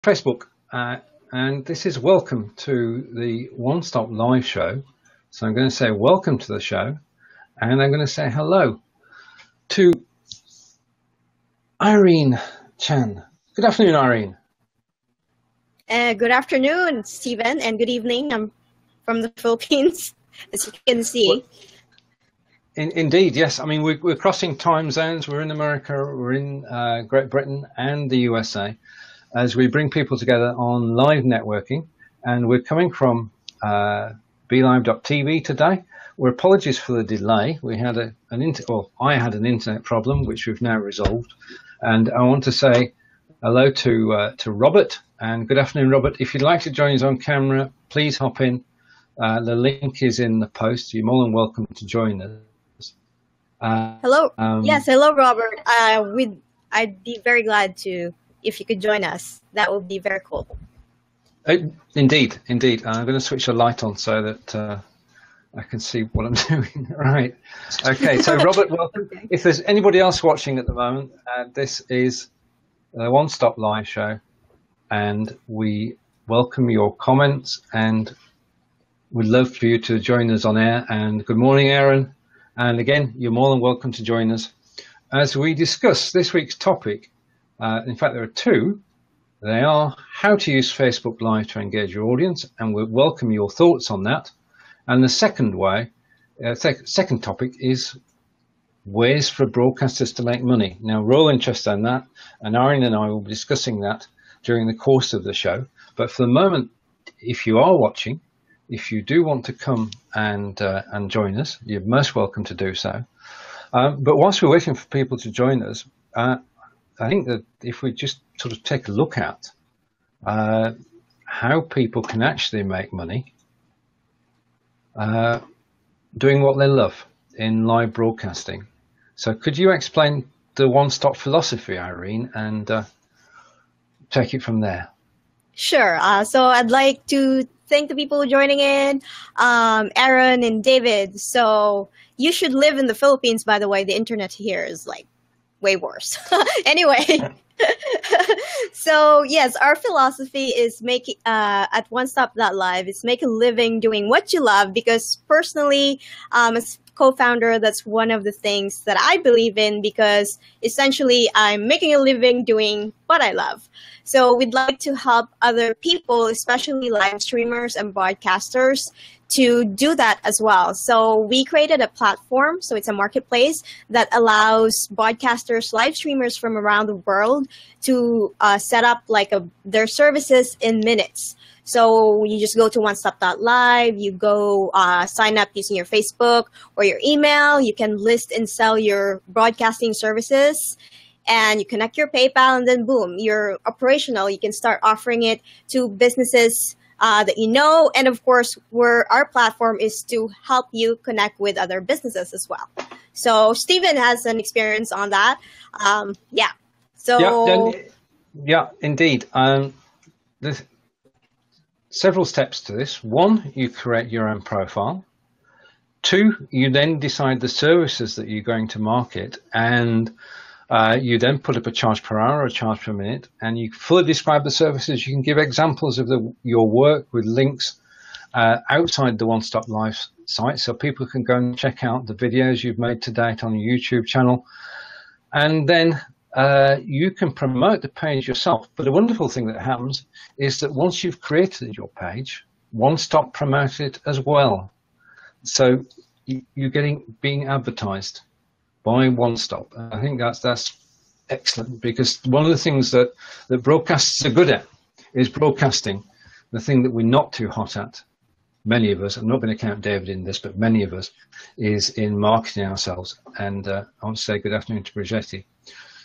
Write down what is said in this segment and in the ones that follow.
Facebook, and this is welcome to the OneStop.Live show. So I'm going to say welcome to the show, and I'm going to say hello to Irene Chan. Good afternoon, Irene. Good afternoon, Stephen, and good evening. I'm from the Philippines, as you can see. Indeed, yes. I mean, we're crossing time zones. We're in America, we're in Great Britain and the USA, as we bring people together on live networking. And we're coming from BeLive.tv today. Well, apologies for the delay. We had I had an internet problem, which we've now resolved. And I want to say hello to Robert, and good afternoon, Robert. If you'd like to join us on camera, please hop in. The link is in the post. You're more than welcome to join us. Hello. Yes, hello, Robert. I'd be very glad to, if you could join us. That would be very cool. Indeed. I'm going to switch the light on so that I can see what I'm doing. Right. Okay, so Robert, welcome. Okay. If there's anybody else watching at the moment, this is the OneStop.Live show, and we welcome your comments, and we'd love for you to join us on air. And good morning, Aaron. And again, you're more than welcome to join us as we discuss this week's topic. In fact, there are two. They are how to use Facebook Live to engage your audience, and we welcome your thoughts on that. And the second second topic is ways for broadcasters to make money. Now, we're all interested in that, and Irene and I will be discussing that during the course of the show. But for the moment, if you are watching, if you do want to come and join us, you're most welcome to do so. But whilst we're waiting for people to join us, I think that if we just sort of take a look at how people can actually make money doing what they love in live broadcasting. So could you explain the one-stop philosophy, Irene, and take it from there? Sure. So I'd like to thank the people joining in, Aaron and David. So you should live in the Philippines, by the way. The internet here is like way worse. Anyway, so yes, our philosophy is at OneStop.Live is make a living doing what you love, because personally, as co-founder, that's one of the things that I believe in, because essentially I'm making a living doing what I love. So we'd like to help other people, especially live streamers and broadcasters, to do that as well. So we created a platform, so it's a marketplace that allows broadcasters, live streamers from around the world to set up their services in minutes. So you just go to OneStop.Live, you go sign up using your Facebook or your email, you can list and sell your broadcasting services, and you connect your PayPal, and then boom, you're operational. You can start offering it to businesses that you know. And of course, our platform is to help you connect with other businesses as well. So Stephen has an experience on that. Yeah, indeed. There's several steps to this. One, you create your own profile. Two, you then decide the services that you're going to market, and you then put up a charge per hour or a charge per minute, and you fully describe the services. You can give examples of your work with links outside the OneStop.Live site, so people can go and check out the videos you've made to date on your YouTube channel. And then you can promote the page yourself. But the wonderful thing that happens is that once you've created your page, OneStop promotes it as well. So you're being advertised by OneStop. I think that's excellent, because one of the things that broadcasters are good at is broadcasting. The thing that we're not too hot at, many of us, I'm not going to count David in this, but many of us, is in marketing ourselves. And I want to say good afternoon to Bridgetti.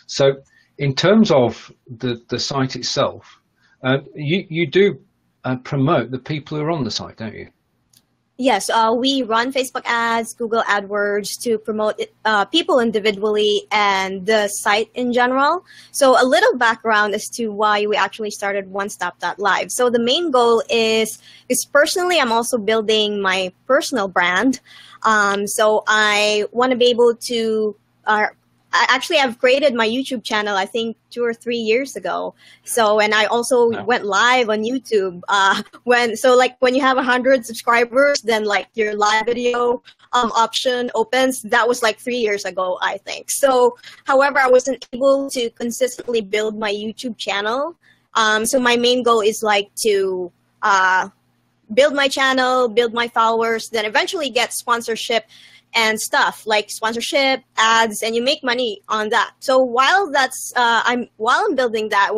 So in terms of the site itself, you do promote the people who are on the site, don't you? Yes, we run Facebook ads, Google AdWords to promote people individually and the site in general. So a little background as to why we actually started OneStop.Live. So the main goal is personally, I'm also building my personal brand. So I want to be able to actually I've created my YouTube channel, I think 2 or 3 years ago. So, and I also went live on YouTube. When you have 100 subscribers, then like your live video option opens. That was like 3 years ago, I think. So, however, I wasn't able to consistently build my YouTube channel. So my main goal is like to build my channel, build my followers, then eventually get sponsorship and stuff like sponsorship, ads, and you make money on that. So while I'm building that,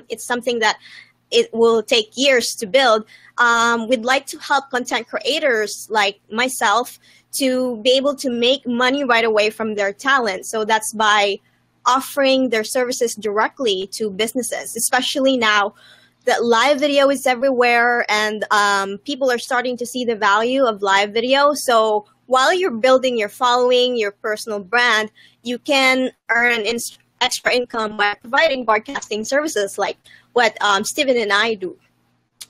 it's something that it will take years to build. We'd like to help content creators like myself to be able to make money right away from their talent. So that's by offering their services directly to businesses, especially now that live video is everywhere, and people are starting to see the value of live video. So while you're building your following, your personal brand, you can earn extra income by providing broadcasting services like what Steven and I do.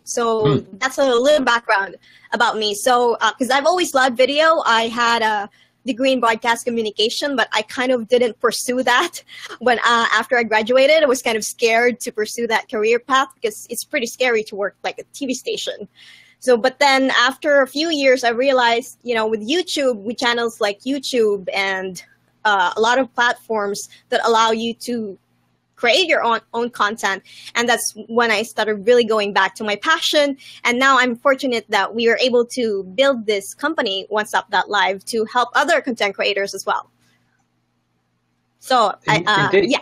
So that's a little background about me. So because I've always loved video, I had a degree in broadcast communication, but I kind of didn't pursue that when after I graduated. I was kind of scared to pursue that career path because it's pretty scary to work like a TV station. So, but then after a few years, I realized, with YouTube, with channels like YouTube and a lot of platforms that allow you to create your own content. And that's when I started really going back to my passion. And now I'm fortunate that we were able to build this company, OneStop.Live, to help other content creators as well. So, yeah.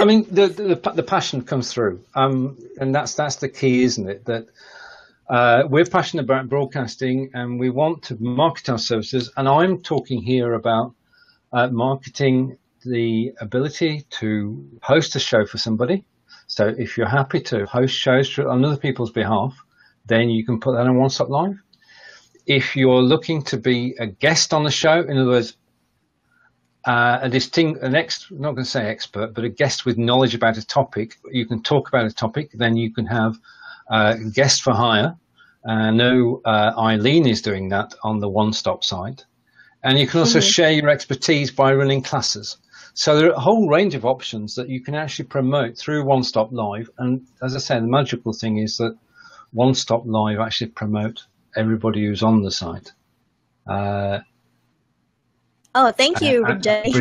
I mean, the passion comes through, and that's the key, isn't it? That we're passionate about broadcasting, and we want to market our services. And I'm talking here about marketing the ability to host a show for somebody. So if you're happy to host shows on other people's behalf, then you can put that on OneStop.Live. If you're looking to be a guest on the show, in other words, not going to say expert, but a guest with knowledge about a topic, you can talk about a topic, then you can have guest for hire. I know Eileen is doing that on the OneStop side. And you can also share your expertise by running classes. So there are a whole range of options that you can actually promote through OneStop.Live. And as I say, the magical thing is that OneStop.Live actually promote everybody who's on the site. Thank you, Bridgetti.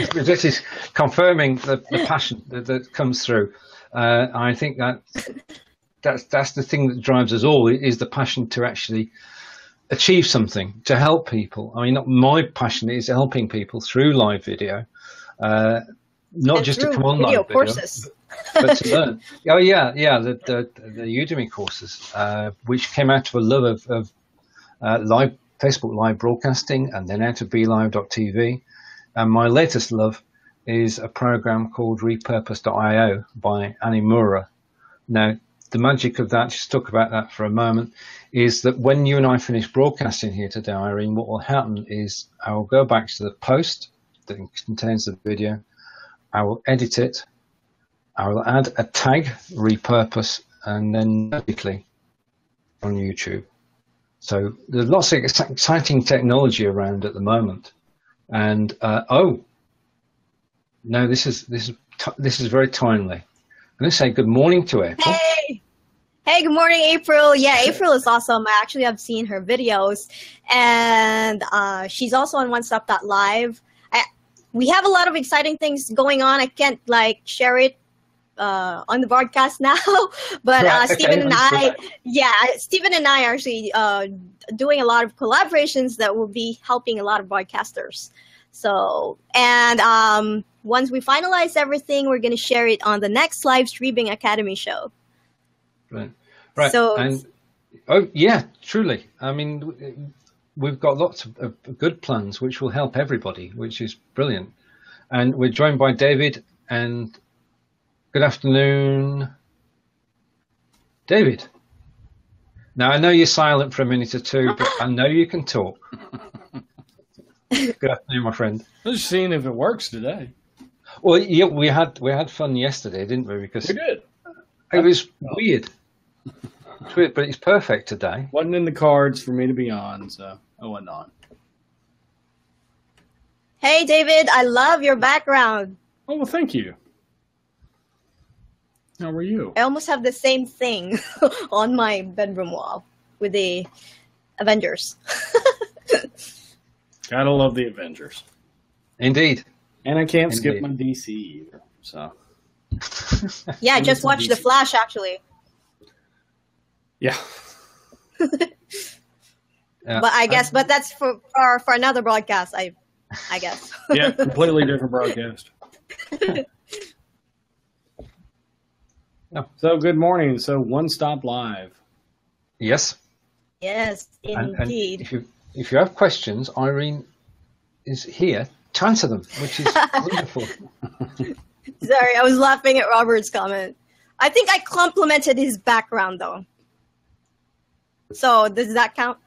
Bridgetti's confirming the passion that comes through. I think that's the thing that drives us all, is the passion to actually achieve something, to help people. I mean, my passion is helping people through live video, not just to come on live video, but to learn. The Udemy courses, which came out of a love of live Facebook live broadcasting, and then out of BeLive.tv. And my latest love is a program called Repurpose.io by Annie Mura. Now, the magic of that, just talk about that for a moment, is that when you and I finish broadcasting here today, Irene, what will happen is I will go back to the post that contains the video, I will edit it, I will add a tag, repurpose, and then magically on YouTube. So there's lots of exciting technology around at the moment. And this is very timely. I'm going to say good morning to April. Hey, good morning, April. Yeah, April is awesome. I've seen her videos, and she's also on OneStop.Live. We have a lot of exciting things going on. I can't share it on the broadcast now, but right, Steven and I are actually doing a lot of collaborations that will be helping a lot of broadcasters. So, and once we finalize everything, we're going to share it on the next live streaming Academy show. Right. So, truly. I mean, we've got lots of good plans which will help everybody, which is brilliant. And we're joined by David. And good afternoon, David. Now, I know you're silent for a minute or two, but I know you can talk. Good afternoon, my friend. I was seeing if it works today. Well, yeah, we had fun yesterday, didn't we? Because we did. It was weird. It's weird, but it's perfect today. Wasn't in the cards for me to be on, so I wasn't on. Hey, David, I love your background. Oh, well, thank you. How are you? I almost have the same thing on my bedroom wall with the Avengers. Gotta love the Avengers. Indeed. And I can't skip my DC either. So. Yeah, I just watched The Flash, actually. Yeah. But I guess, but that's for another broadcast, I guess. Yeah, completely different broadcast. No. So good morning. So OneStop.Live. Yes. Yes, indeed. And if you have questions, Irene is here to answer them, which is wonderful. Sorry, I was laughing at Robert's comment. I think I complimented his background, though. So does that count?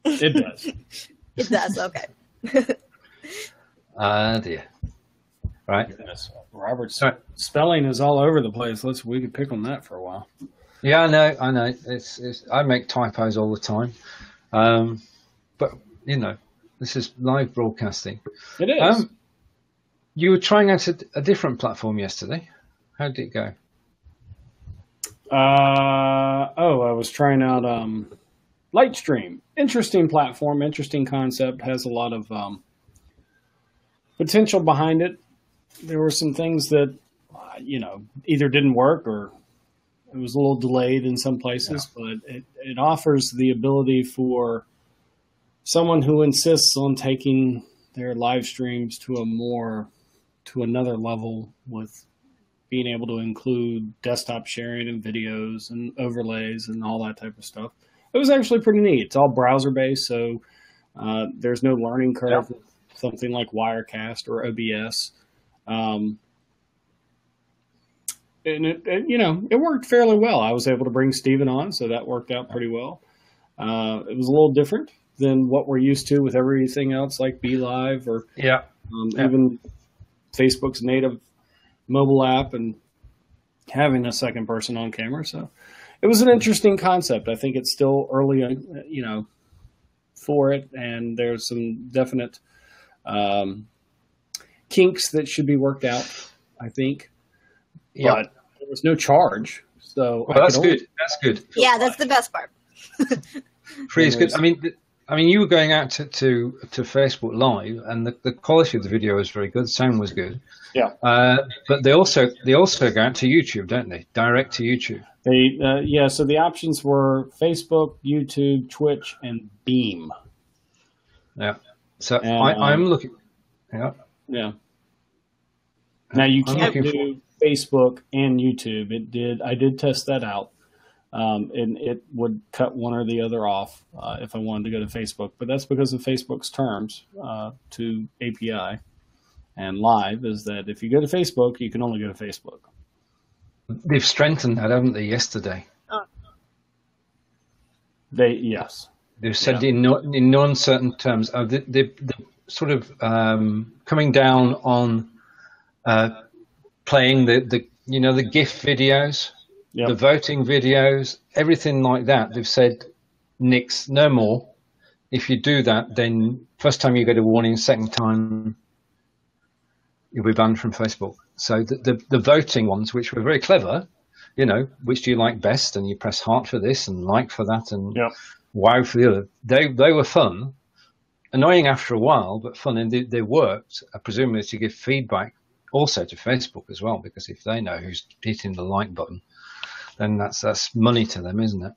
It does. It does, okay. Dear. Right. Goodness. Robert's spelling is all over the place. We could pick on that for a while. Yeah, I know. It's I make typos all the time. But, this is live broadcasting. It is. You were trying out a different platform yesterday. How did it go? I was trying out Lightstream. Interesting platform, interesting concept, has a lot of potential behind it. There were some things that, either didn't work or it was a little delayed in some places, but it offers the ability for someone who insists on taking their live streams to another level with being able to include desktop sharing and videos and overlays and all that type of stuff. It was actually pretty neat. It's all browser-based, so there's no learning curve with something like Wirecast or OBS. And it worked fairly well. I was able to bring Steven on, so that worked out pretty well. It was a little different than what we're used to with everything else like BeLive or even Facebook's native mobile app and having a second person on camera. So it was an interesting concept. I think it's still early, for it, and there's some definite kinks that should be worked out, I think. Yeah. But there was no charge. So that's good. That's good. Yeah, that's the best part. Free is good. I mean, you were going out to Facebook Live, and the quality of the video was very good. The sound was good. Yeah. But they also go out to YouTube, don't they? Direct to YouTube. So the options were Facebook, YouTube, Twitch, and Beam. Yeah. So I'm looking. Yeah. Yeah. Now you can't do Facebook and YouTube. I did test that out. And it would cut one or the other off if I wanted to go to Facebook. But that's because of Facebook's terms to API and Live is that if you go to Facebook, you can only go to Facebook. They've strengthened that, haven't they, yesterday? Oh. Yes. They've said in no uncertain terms. They're sort of coming down on playing the GIF videos. Yep. The voting videos, everything like that, they've said, nix, no more. If you do that, then first time you get a warning, second time you'll be banned from Facebook. So the voting ones, which were very clever, which do you like best? And you press heart for this and like for that and wow for the other. They were fun, annoying after a while, but fun, and they worked, presumably to give feedback also to Facebook as well, because if they know who's hitting the like button, then that's money to them, isn't it?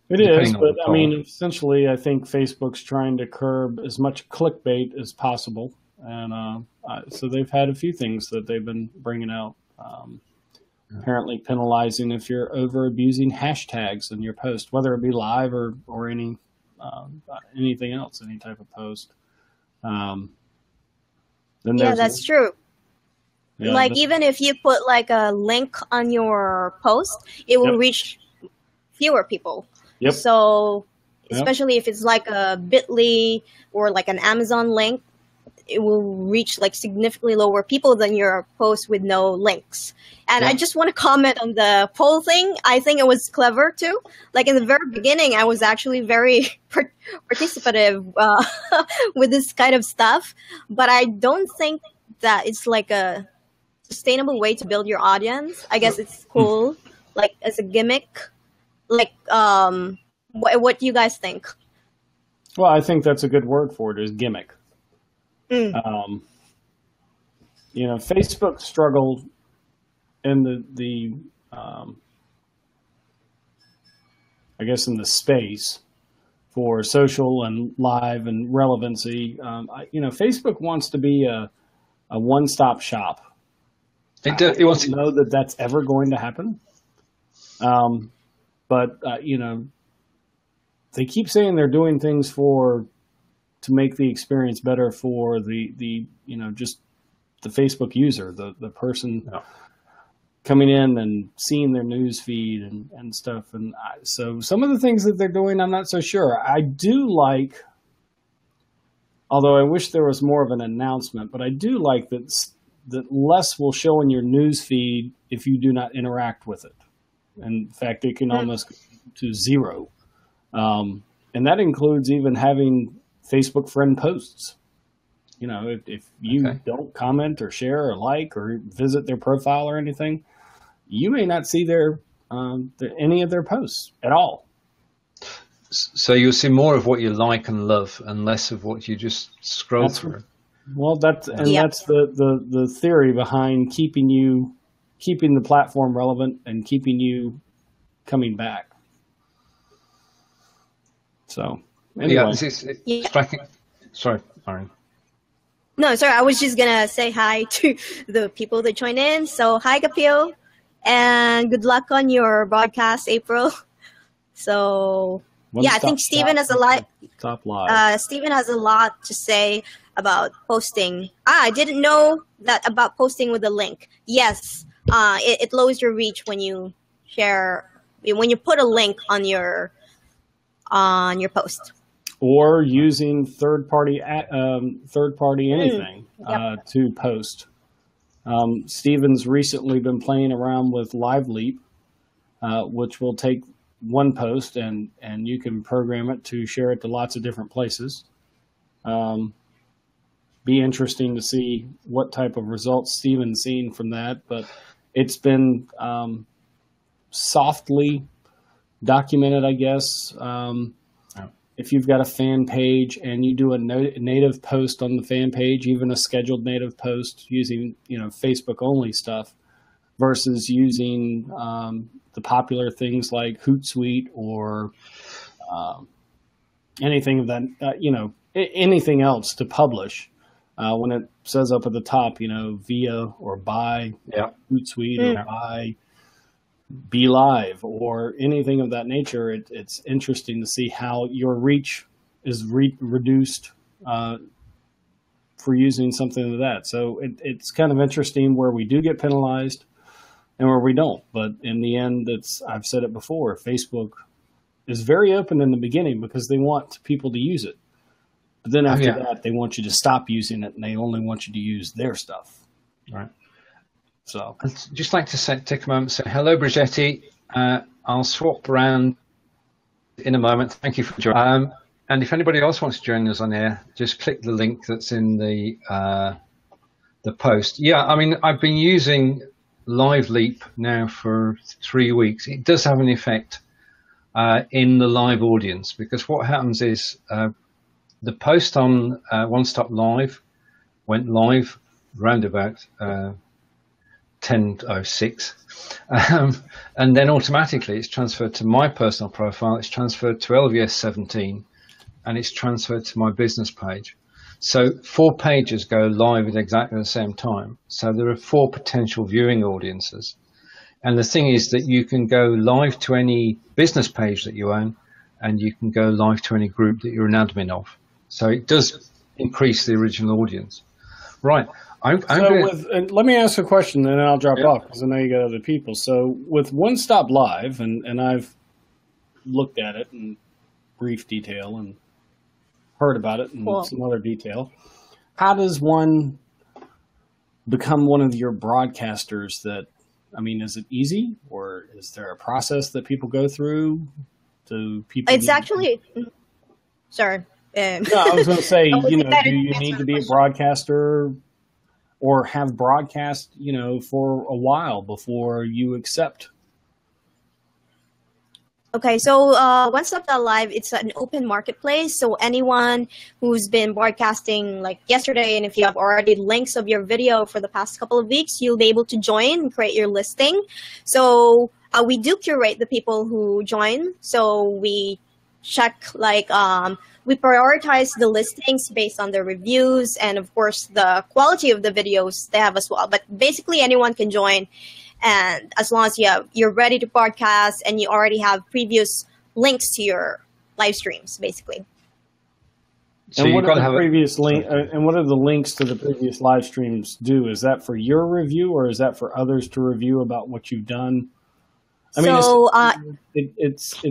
It is, but I mean, essentially, I think Facebook's trying to curb as much clickbait as possible, and so they've had a few things that they've been bringing out. Apparently, penalizing if you're over abusing hashtags in your post, whether it be live or anything else, any type of post. That's true. Yeah, even if you put like a link on your post, it will reach fewer people. Yep. So especially if it's like a Bitly or like an Amazon link, it will reach like significantly lower people than your post with no links. And I just want to comment on the poll thing. I think it was clever too. Like in the very beginning, I was actually very participative with this kind of stuff, but I don't think that it's like a sustainable way to build your audience. I guess it's cool, like as a gimmick. Like, what do you guys think? Well, I think that's a good word for it, is gimmick. Facebook struggled in the I guess in the space for social and live and relevancy. Facebook wants to be a one-stop shop. I don't know that that's ever going to happen. But they keep saying they're doing things to make the experience better for the just the Facebook user, the person coming in and seeing their news feed and stuff. And so some of the things that they're doing, I'm not so sure. I do like, although I wish there was more of an announcement, but I do like that less will show in your news feed if you do not interact with it. In fact, it can almost go to zero. And that includes even having Facebook friend posts. If you don't comment or share or like or visit their profile or anything, you may not see any of their posts at all. So you'll see more of what you like and love and less of what you just scroll through. Well, that's the theory behind keeping the platform relevant and keeping you coming back. So anyway, striking. Sorry, Irene. No, sorry. I was just gonna say hi to the people that joined in. So hi, Kapil, and good luck on your broadcast, April. So I think Stephen has a lot. Stephen has a lot to say about posting. I didn't know that about posting with a link. Yes, it lowers your reach when you put a link on your post. Or using third party anything to post. Steven's recently been playing around with LiveLeap, which will take one post and you can program it to share it to lots of different places. Be interesting to see what type of results Steven's seen from that, but it's been softly documented, I guess. If you've got a fan page and you do a native post on the fan page, even a scheduled native post using Facebook only stuff versus using the popular things like Hootsuite or anything of that, anything else to publish. When it says up at the top, via or by Hootsuite or by Be Live or anything of that nature, it's interesting to see how your reach is reduced for using something like that. So it's kind of interesting where we do get penalized and where we don't. But in the end, I've said it before, Facebook is very open in the beginning because they want people to use it. But then after that, they want you to stop using it and they only want you to use their stuff. Right. So I'd just like to take a moment and say hello, Bridgetti. I'll swap around in a moment. Thank you for joining. And if anybody else wants to join us on air, just click the link that's in the post. Yeah, I mean, I've been using LiveLeap now for 3 weeks. It does have an effect in the live audience because what happens is the post on OneStop.Live went live round about 10:06, and then automatically it's transferred to my personal profile, it's transferred to LVS 17, and it's transferred to my business page. So 4 pages go live at exactly the same time. So there are 4 potential viewing audiences. And the thing is that you can go live to any business page that you own, and you can go live to any group that you're an admin of. So it does increase the original audience. Right. Let me ask a question, and then I'll drop off because I know you got other people. So with OneStop.Live, and I've looked at it in brief detail and heard about it in some other detail. how does one become one of your broadcasters? Is it easy, or is there a process that people go through? It's actually, sorry. No, I was going to say, do you need to be a broadcaster or have broadcast, for a while before you accept? Okay, so OneStop.Live, it's an open marketplace. So anyone who's been broadcasting like yesterday, and if you have already links of your video for the past couple of weeks, you'll be able to join and create your listing. So we do curate the people who join. So we check we prioritize the listings based on the reviews and, of course, the quality of the videos they have as well. But basically, anyone can join. And as long as you're ready to broadcast and you already have previous links to your live streams, basically. So and what are the previous link? And what are the links to the previous live streams do? Is that for your review, or is that for others to review about what you've done? It's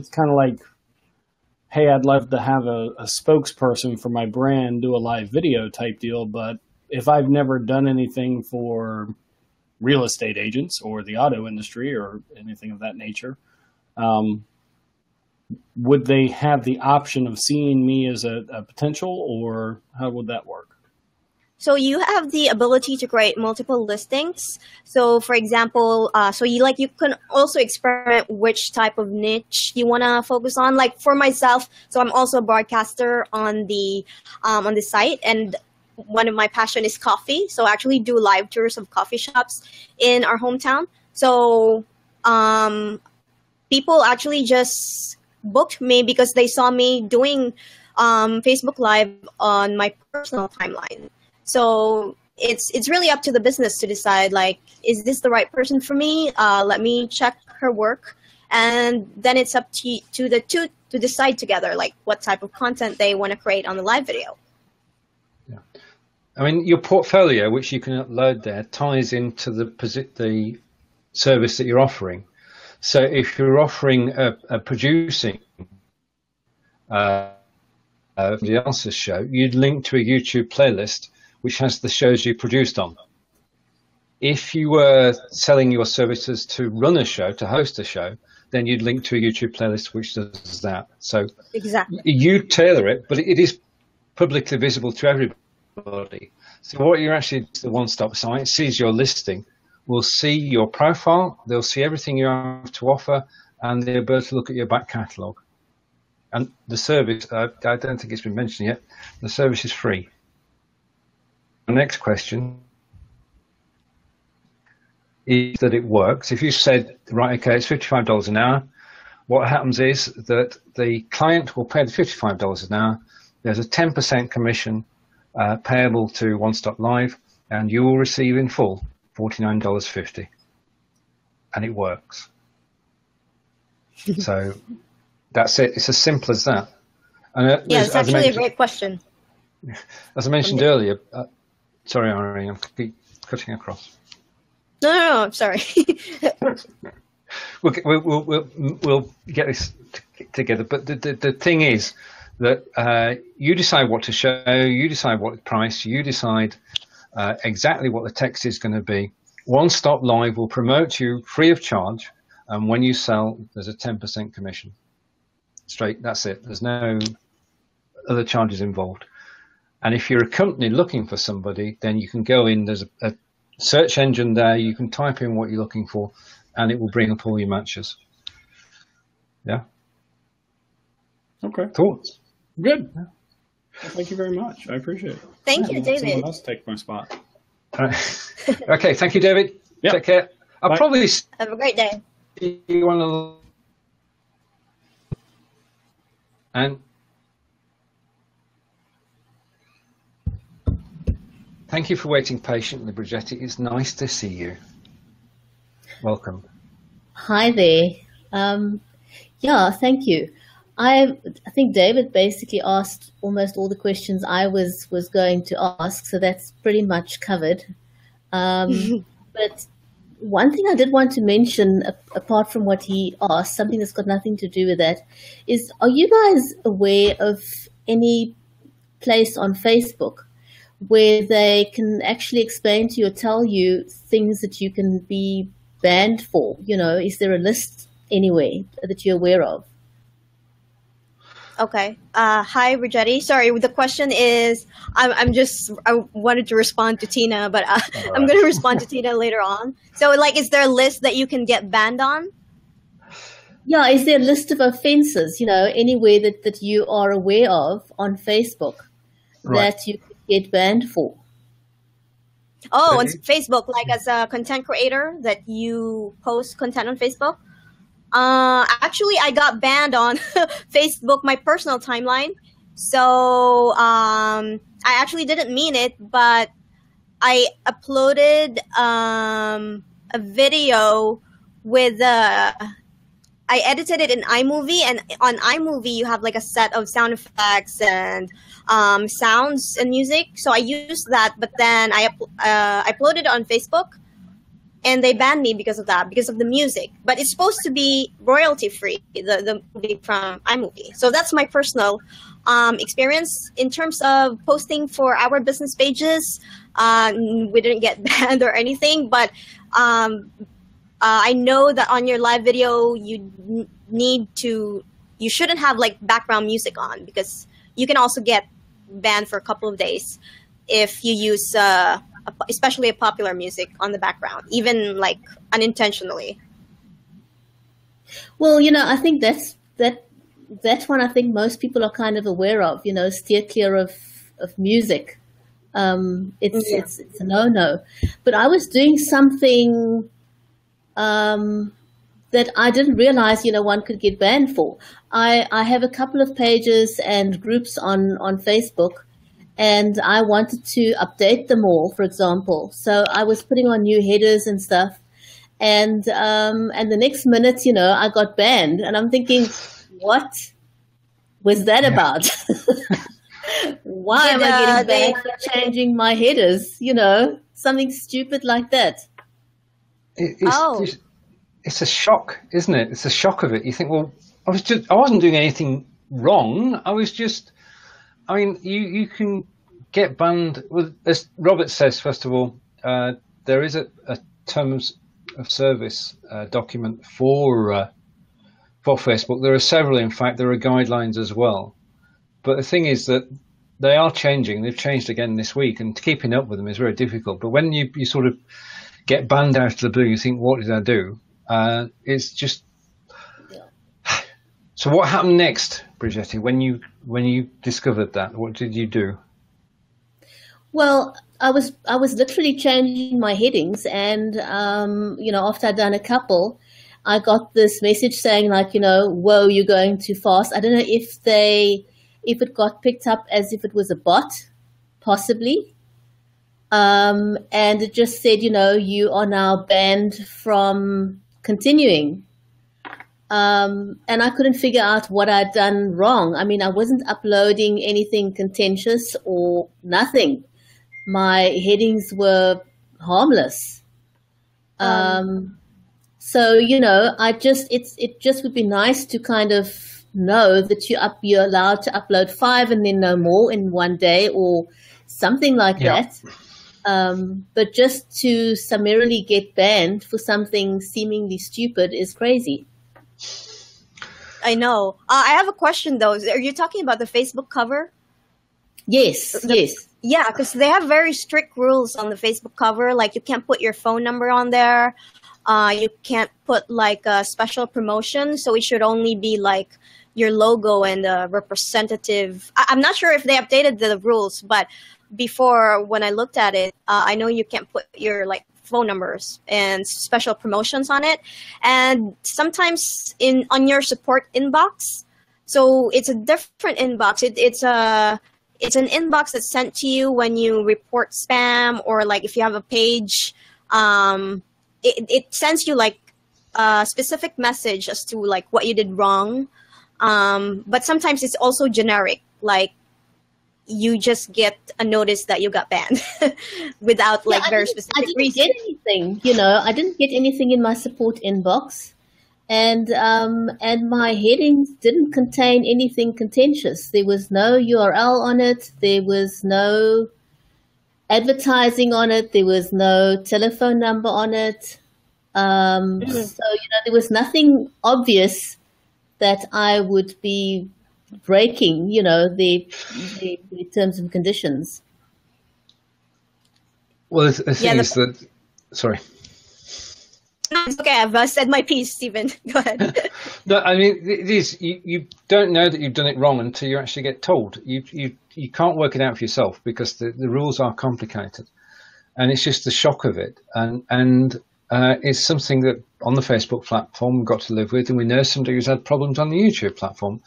kind of like, hey, I'd love to have a spokesperson for my brand do a live video type deal, but if I've never done anything for real estate agents or the auto industry or anything of that nature, would they have the option of seeing me as a potential, or how would that work? So you have the ability to create multiple listings. So for example, you can also experiment which type of niche you want to focus on. Like for myself, so I'm also a broadcaster on the site, and one of my passion is coffee. So I actually do live tours of coffee shops in our hometown. So people actually just booked me because they saw me doing Facebook Live on my personal timeline. So it's really up to the business to decide, like, is this the right person for me? Let me check her work. And then it's up to the two to decide together, like, what type of content they want to create on the live video. Yeah. I mean, your portfolio, which you can upload there, ties into the service that you're offering. So if you're offering a producing somebody else's show, you'd link to a YouTube playlist which has the shows you produced on. If you were selling your services to run a show, to host a show, then you'd link to a YouTube playlist which does that. So exactly, you tailor it, but it is publicly visible to everybody. So what you're actually, the one-stop site sees your listing, will see your profile, they'll see everything you have to offer, and they'll be able to look at your back catalogue. And the service, I don't think it's been mentioned yet, the service is free. The next question is that it works. If you said, right, okay, it's $55 an hour, what happens is that the client will pay the $55 an hour. There's a 10% commission payable to OneStop.Live, and you will receive in full $49.50. And it works. So that's it. It's as simple as that. And it's actually a great question. As I mentioned earlier, sorry, Irene, I'm keep cutting across. No, I'm sorry. We'll get this together. But the thing is that you decide what to show, you decide what price, you decide exactly what the text is going to be. OneStop.Live will promote you free of charge, and when you sell, there's a 10% commission. Straight, that's it. There's no other charges involved. And if you're a company looking for somebody, then you can go in, there's a search engine there, you can type in what you're looking for, and it will bring up all your matches. Yeah? Okay. Thoughts? Good. Yeah. Well, thank you very much. I appreciate it. Thank you, David. Someone else take my spot. Okay, thank you, David. Yep. Take care. I'll probably have a great day. You want to... And thank you for waiting patiently, Bridgetti. It's nice to see you. Welcome. Hi there. Yeah, thank you. I think David basically asked almost all the questions I was going to ask, so that's pretty much covered. But one thing I did want to mention, apart from what he asked, something that's got nothing to do with that, is, are you guys aware of any place on Facebook where they can actually explain to you or tell you things that you can be banned for. You know, is there a list anywhere that you're aware of? Okay. Hi, Bridgetti. Sorry, the question is, I wanted to respond to Tina, but I'm going to respond to Tina later on. So, like, is there a list that you can get banned on? Yeah, is there a list of offenses, you know, anywhere that you are aware of on Facebook that you could get banned for? Oh, on Facebook, like as a content creator that you post content on Facebook? Actually, I got banned on Facebook, my personal timeline. So I actually didn't mean it, but I uploaded a video with I edited it in iMovie, and on iMovie you have like a set of sound effects and sounds and music. So I used that, but then I uploaded it on Facebook, and they banned me because of that, because of the music. But it's supposed to be royalty free, the movie from iMovie. So that's my personal experience in terms of posting for our business pages. We didn't get banned or anything, but I know that on your live video, you shouldn't have like background music on, because you can also get banned for a couple of days if you use especially a popular music on the background, even like unintentionally. Well, you know, I think that's one I think most people are kind of aware of, you know, steer clear of music. It's a no-no. But I was doing something that I didn't realize, you know, one could get banned for. I have a couple of pages and groups on Facebook, and I wanted to update them all, for example. So I was putting on new headers and stuff, and the next minute, you know, I got banned, and I'm thinking, what was that about? Why am I getting banned for changing my headers? You know, something stupid like that. It's a shock, isn't it? It's a shock of it. You think, well, I wasn't doing anything wrong. I mean, you can get banned. Well, as Robert says, first of all, there is a terms of service document for Facebook. There are several, in fact. There are guidelines as well. But the thing is that they are changing. They've changed again this week, and keeping up with them is very difficult. But when you sort of get banned out of the blue, you think, what did I do? It's just. So what happened next, Bridgetti, when you discovered that? What did you do? Well, I was literally changing my headings, and you know, after I'd done a couple, I got this message saying, like, you know, whoa, you're going too fast. I don't know if it got picked up as if it was a bot, possibly. And it just said, you know, you are now banned from continuing. And I couldn't figure out what I'd done wrong. I mean, I wasn't uploading anything contentious or nothing. My headings were harmless. So, you know, it just would be nice to kind of know that you're allowed to upload 5 and then no more in one day or something like that. But just to summarily get banned for something seemingly stupid is crazy. I know. I have a question though. Are you talking about the Facebook cover? Yes, yes. Yeah, because they have very strict rules on the Facebook cover. Like, you can't put your phone number on there. You can't put like a special promotion. So it should only be like your logo and a representative. I'm not sure if they updated the rules, but before, when I looked at it, I know you can't put your like phone numbers and special promotions on it. And sometimes on your support inbox, so it's a different inbox. It's an inbox that's sent to you when you report spam, or like if you have a page, it sends you like a specific message as to like what you did wrong. But sometimes it's also generic, like you just get a notice that you got banned without like very specific reason. I didn't get anything, you know, I didn't get anything in my support inbox, and my headings didn't contain anything contentious. There was no URL on it. There was no advertising on it. There was no telephone number on it. So, there was nothing obvious that I would be breaking, the terms and conditions. Well, the thing is that, sorry. No, it's okay. I've said my piece, Stephen. Go ahead. No, I mean, it is, you don't know that you've done it wrong until you actually get told. You can't work it out for yourself because the rules are complicated. And it's just the shock of it. And it's something that on the Facebook platform we've got to live with. And we know somebody who's had problems on the YouTube platform.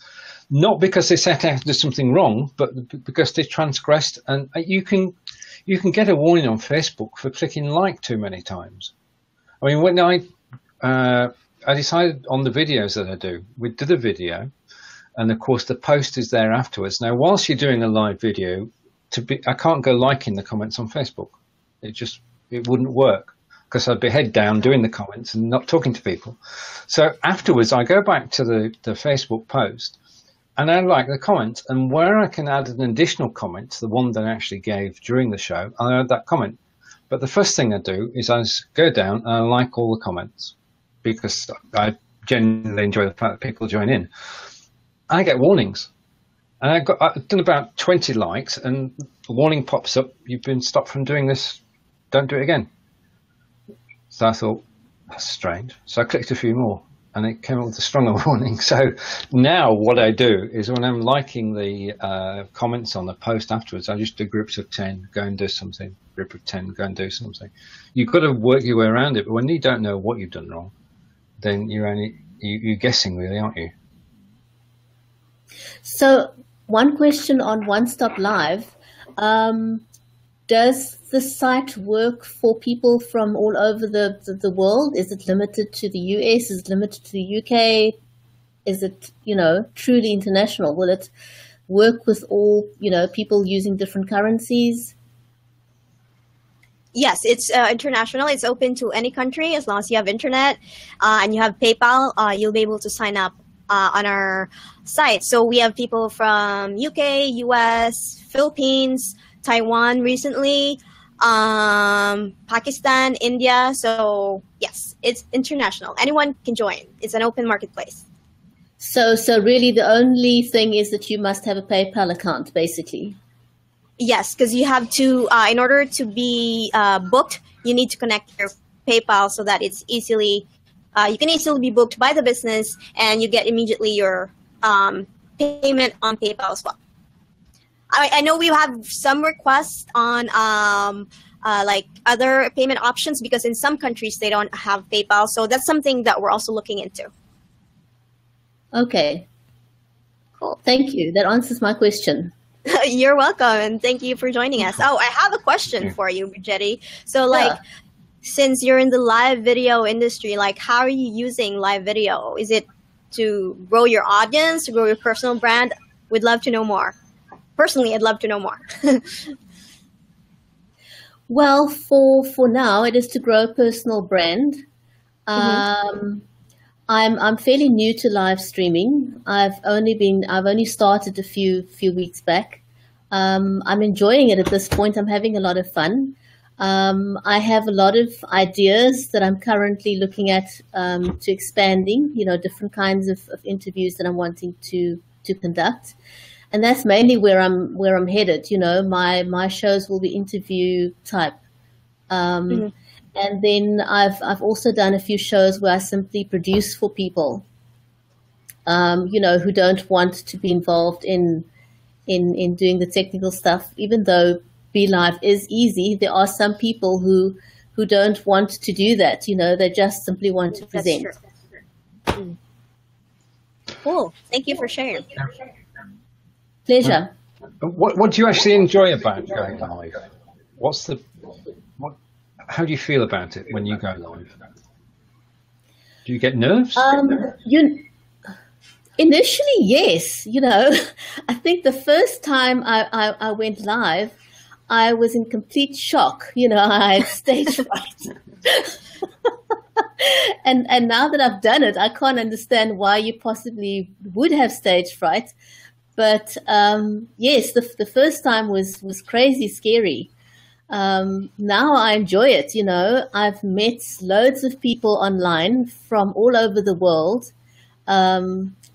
Not because they set out to do something wrong, but because they transgressed. And you can get a warning on Facebook for clicking like too many times. I mean, when I decided on the videos that I do, we did a video, and of course the post is there afterwards. Now, whilst you're doing a live video, I can't go liking the comments on Facebook. It wouldn't work because I'd be head down doing the comments and not talking to people. So afterwards, I go back to the Facebook post, and I like the comments, and where I can add an additional comment, the one that I actually gave during the show, I add that comment. But the first thing I do is I go down and I like all the comments because I genuinely enjoy the fact that people join in. I get warnings. And I've done about 20 likes and a warning pops up, you've been stopped from doing this, don't do it again. So I thought, that's strange. So I clicked a few more and it came up with a stronger warning. So now what I do is when I'm liking the comments on the post afterwards, I just do groups of 10, go and do something. Group of 10, go and do something. You've got to work your way around it, but when you don't know what you've done wrong, then you're guessing really, aren't you? So one question on OneStop.Live, does the site work for people from all over the world? Is it limited to the US? Is it limited to the UK? Is it, truly international? Will it work with all, people using different currencies? Yes, it's international. It's open to any country as long as you have internet and you have PayPal. You'll be able to sign up on our site. So we have people from UK, US, Philippines, Taiwan recently, Pakistan, India. So yes, it's international. Anyone can join. It's an open marketplace. So really the only thing is that you must have a PayPal account, basically. Yes, because you have to, in order to be booked, you need to connect your PayPal so that it's easily, you can easily be booked by the business and you get immediately your payment on PayPal as well. I know we have some requests on like other payment options because in some countries they don't have PayPal. So that's something that we're also looking into. Okay. Cool. Thank you. That answers my question. You're welcome, and thank you for joining us. Oh, I have a question for you, Bridgetti. So, since you're in the live video industry, how are you using live video? Is it to grow your audience, to grow your personal brand? We'd love to know more. Personally, I'd love to know more. Well, for now, it is to grow a personal brand. I'm fairly new to live streaming. I've only started a few weeks back. I'm enjoying it at this point. I'm having a lot of fun. I have a lot of ideas that I'm currently looking at to expanding, different kinds of interviews that I'm wanting to conduct. And that's mainly where I'm headed. My shows will be interview type. And then I've also done a few shows where I simply produce for people, who don't want to be involved in doing the technical stuff. Even though Be Live is easy, there are some people who don't want to do that. They just simply want to present. That's true. Cool. Thank you for sharing. Pleasure. What do you actually enjoy about going live? How do you feel about it when you go live? Do you get nerves? Initially, yes. I think the first time I went live, I was in complete shock. I had stage fright. and now that I've done it, I can't understand why you possibly would have stage fright. But yes, the first time was crazy scary. now I enjoy it. You know, I've met loads of people online from all over the world,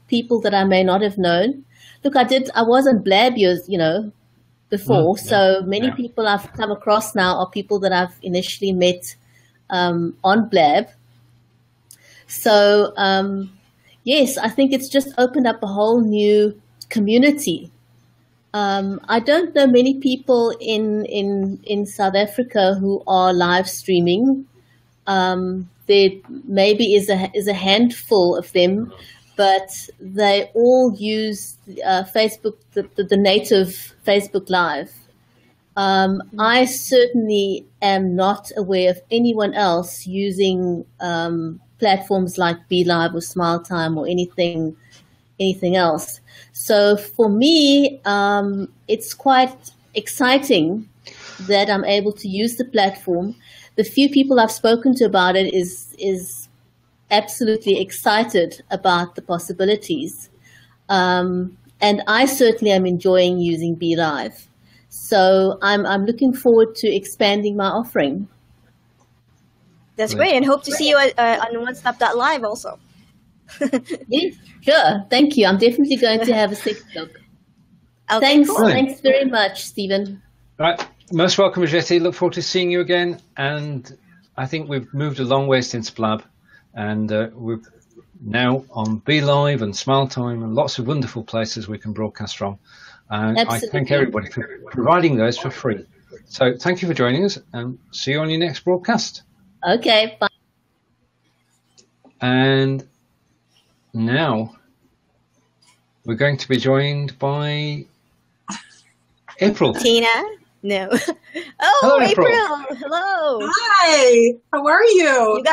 people that I may not have known. Look, I was on Blab years, you know, before. So many people I've come across now are people that I've initially met on Blab. So, yes, I think it's just opened up a whole new community. I don't know many people in South Africa who are live streaming. There maybe is a handful of them, but they all use Facebook, the native Facebook Live. I certainly am not aware of anyone else using platforms like BeLive or Smile Time or anything else. So for me, it's quite exciting that I'm able to use the platform. The few people I've spoken to about it is absolutely excited about the possibilities. And I certainly am enjoying using BeLive. So I'm looking forward to expanding my offering. That's great, and hope to see you on OneStop.Live also. Yes, sure. Thank you. I'm definitely going to have a second look. Okay, Thanks. cool. Thanks very much, Stephen. Right. Most welcome, Bridgetti. Look forward to seeing you again. And I think we've moved a long way since Blab. And we're now on BeLive and Smile Time and lots of wonderful places we can broadcast from. And I thank everybody for providing those for free. So thank you for joining us, and see you on your next broadcast. Okay, bye. And now we're going to be joined by April. Tina? No. Oh, Hello, April. April. Hello. Hi. How are you?